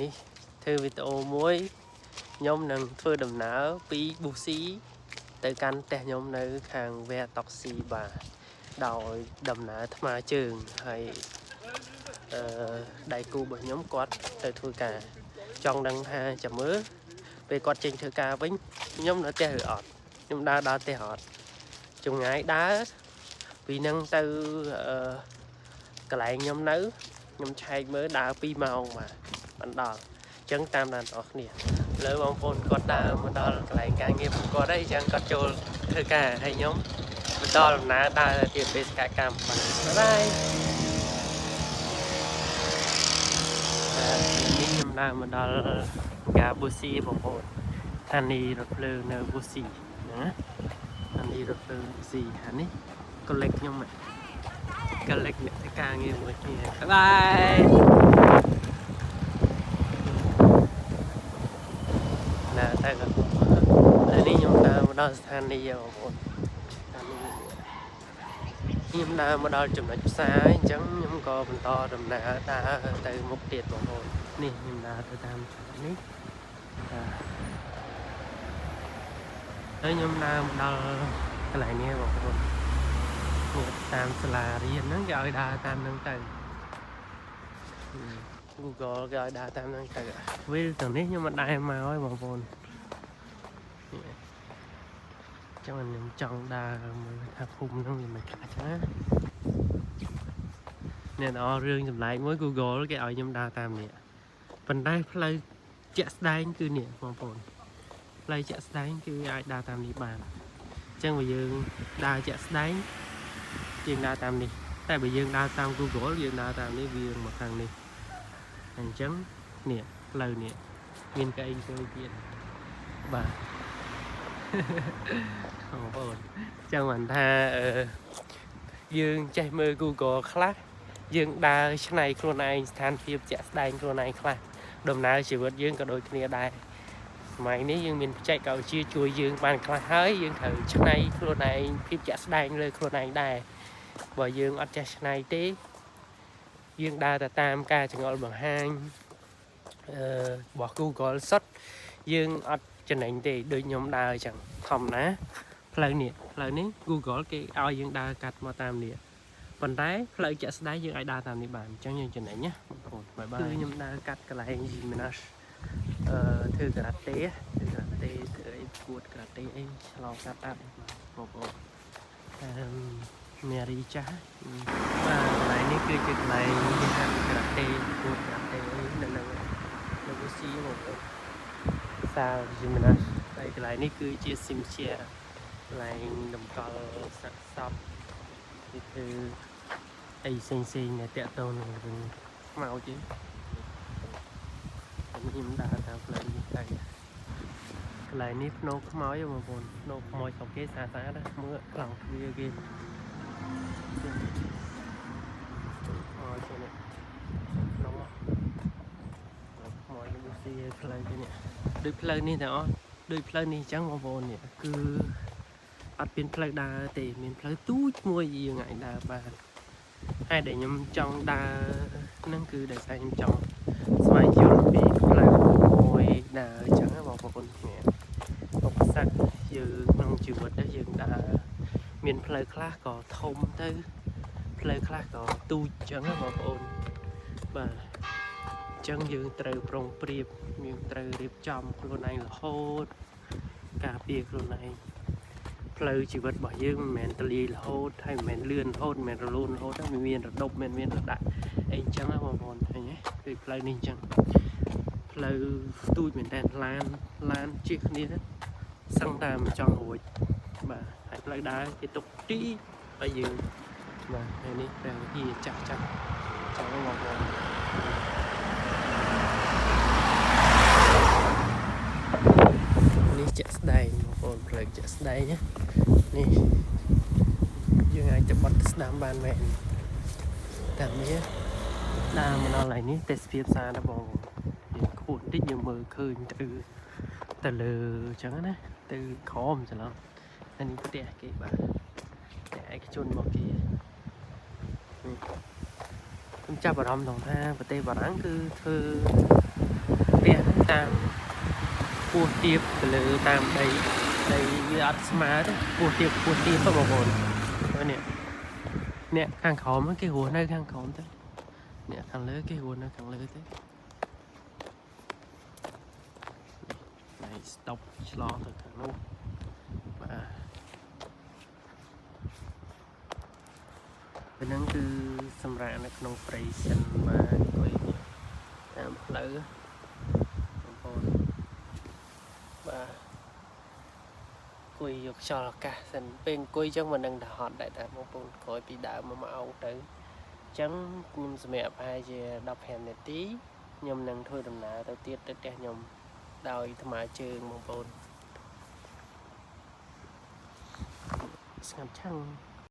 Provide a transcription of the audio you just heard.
នេះធ្វើវីដេអូមួយខ្ញុំនឹងធ្វើដំណើរពីប៊ូស៊ីទៅកាន់ផ្ទះខ្ញុំនៅខាងវែតុកស៊ីបាទដោយដំណើរថ្មើរជើងហើយដៃគូរបស់ខ្ញុំគាត់ទៅធ្វើការចង់ដឹងថាចាំមើលពេលគាត់ចេញធ្វើការវិញខ្ញុំនៅផ្ទះឬអត់ខ្ញុំដើរដល់ផ្ទះអត់ចម្ងាយដើរពីនឹងទៅកន្លែងខ្ញុំនៅខ្ញុំឆែកមើលដើរ2ម៉ោងបាទបានដល់អញ្ចឹងតាមដានបងប្អូនលើបងប្អូនគាត់ដើរមកដល់កន្លែងការងាររបស់គាត់ហើយអញ្ចឹងគាត់ចូលធ្វើការហើយខ្ញុំបន្តដំណើរដើរទៅបេសកកម្មបាទបាយនេះខ្ញុំដើរមកដល់កាប៊ូស៊ីបងប្អូនស្ថានីយ៍រថភ្លើងនៅប៊ូស៊ីណាស្ថានីយ៍រថភ្លើងប៊ូស៊ីអានេះកូលេចខ្ញុំកូលេចអ្នកធ្វើការងារមួយគ្នាបាយណាតែក៏តែនេះខ្ញុំដើរមកដល់ស្ថានីយ៍បងប្អូនខ្ញុំដើរមកដល់ចំណុចផ្សារអញ្ចឹងខ្ញុំក៏បន្តដំណើរដើរទៅមុខទៀតបងប្អូននេះខ្ញុំដើរទៅតាមចំណុចនេះហើយខ្ញុំដើរមកដល់កន្លែងនេះបងប្អូនតាមសាលារៀនហ្នឹងគេឲ្យដើរតាមហ្នឹងទៅ Google គេឲ្យដើរតាមហ្នឹងទៅវាទាំងនេះខ្ញុំមិនដែរមកហើយបងប្អូនចឹងខ្ញុំចង់ដើរមើលថាភូមិហ្នឹងវាមិនខ្លះចឹងណាអ្នកនររឿងចម្លែកមួយ Google គេឲ្យខ្ញុំដើរតាមនេះប៉ុន្តែផ្លូវជាក់ស្ដែងគឺនេះបងប្អូនផ្លូវជាក់ស្ដែងគឺអាចដើរតាមនេះបានអញ្ចឹងបើយើងដើរជាក់ស្ដែងយើងដើរតាមនេះតែបើយើងដើរតាម Google យើងដើរតាមនេះវាមកខាងនេះអញ្ចឹងនេះផ្លូវនេះមានកៅអីទៅទៀតបាទបងប្អូនចឹងមិនថាយើងចេះមើល Google ខ្លះយើងដើរឆ្នៃខ្លួនឯងស្ថានភាពជាក់ស្ដែងខ្លួនឯងខ្លះដំណើរជីវិតយើងក៏ដូចគ្នាដែរសម័យនេះយើងមានបច្ចេកវិទ្យាជួយយើងបានខ្លះហើយយើងត្រូវឆ្នៃខ្លួនឯងភាពជាក់ស្ដែងលើខ្លួនឯងដែរបើយើងអត់ចេះឆ្នៃទេយើងដើរទៅតាមការចង្អុលបង្ហាញរបស់ Google សុទ្ធយើងអត់ចំណេញទេដូចខ្ញុំដើរអញ្ចឹងធម្មតាផ្លូវនេះ Google គេឲ្យយើងដើរកាត់មកតាមនេះប៉ុន្តែផ្លូវជាក់ស្ដែងយើងអាចដើរតាមនេះបានអញ្ចឹងយើងចំណេញណាបងប្អូនបាយគឺខ្ញុំដើរកាត់កន្លែង Gymnast ធ្វើការ៉ាតេធ្វើអីគួតការ៉ាតេអីឆ្លងកាត់អត់បងប្អូនមេរីចាស់បាទកន្លែងនេះគឺជាកន្លែងគេហាត់ការ៉ាតេគួតការ៉ាតេអីនៅប៊ូស៊ីបងប្អូនសាល Gymnast ហើយកន្លែងនេះគឺជាស៊ីមជាកន្លែងតម្កល់សាកសពគឺធ្វើអីផ្សេងៗដែលតាក់ទងនឹងរឿងខ្មោចទេខ្ញុំដើរតាមផ្លូវនេះទៅកន្លែងនេះភ្នោខ្មោចបងប្អូនភ្នោខ្មោចរបស់គេស្អាតៗណាមើលខ្លាំងវាគេអូចូលនេះក្នុងខ្មោចប៊ូស៊ីផ្លូវគេនេះដូចផ្លូវនេះទាំងអស់ដូចផ្លូវនេះអញ្ចឹងបងប្អូននេះគឺអត់មានផ្លូវដើរទេមានផ្លូវទូចមួយយើងអាចដើរបានហើយដែលខ្ញុំចង់ដើរហ្នឹងគឺដោយសារខ្ញុំចង់ស្វែងយល់ពីផ្លូវមួយដើរអញ្ចឹងបងប្អូនគ្នាឧបសគ្គយើងក្នុងជីវិតយើងដើរមានផ្លូវខ្លះក៏ធំទៅផ្លូវខ្លះក៏ទូចអញ្ចឹងបងប្អូនបាទអញ្ចឹងយើងត្រូវប្រុងប្រៀបយើងត្រូវរៀបចំខ្លួនឯងរហូតការពារខ្លួនឯងផ្លូវជីវិតរបស់យើងមិនមែនទលាយរហូតហើយមិនមែនលឿនរហូតមិនមែនរលូនរហូតទេមានរដប់មិនមានរដាក់អីអញ្ចឹងណាបងប្អូនឃើញទេគឺផ្លូវនេះអញ្ចឹងផ្លូវទូចមែនតើឡានជិះគ្នាសឹងតែមិនចង់រួចបាទហើយផ្លូវដើរគេទុកទីឲ្យយើងបាទហើយនេះតែវិធីចាស់ចឹងបងប្អូននេះជាក់ស្ដែងបងប្អូនផ្លូវជាក់ស្ដែងនេះយើងអាចទៅបត់ស្ដាំបានមែនតែនេះដើរមកដល់ហើយនេះទេសភាពស្អាតណាបងយើងខ្ពស់បន្តិចយើងមើលឃើញទៅលើអញ្ចឹងណាទៅក្រោមច្រឡំហើយនេះផ្ទះគេបាទផ្ទះឯកជនរបស់គេ ខ្ញុំចាប់អារម្មណ៍ថាប្រទេសបារាំងគឺធ្វើផ្ទះតាមពោះទៀបទៅលើតាមដីវាអត់ស្មើទេពោះទៀបទៅបងប្អូននេះអ្នកខាងក្រោមគេរស់នៅខាងក្រោមទៅអ្នកខាងលើគេរស់នៅខាងលើទៅនេះ stop ឆ្លងទៅខាងនោះបាទពេលហ្នឹងគឺសម្រាប់នៅក្នុងព្រៃសិនមកអង្គុយតាមផ្លូវបងប្អូនបាទអង្គុយយកខ្យល់អាកាសសិនពេលអង្គុយចឹងមិនដឹងថាហត់ដែរតែបងប្អូនក្រោយពីដើមមកម៉ោងទៅចឹងខ្ញុំសម្រាប់ប្រហែលជា15នាទីខ្ញុំនឹងធ្វើដំណើរទៅទៀតទៅផ្ទះខ្ញុំដោយថ្មើរជើងបងប្អូនស្ងាត់ឆឹង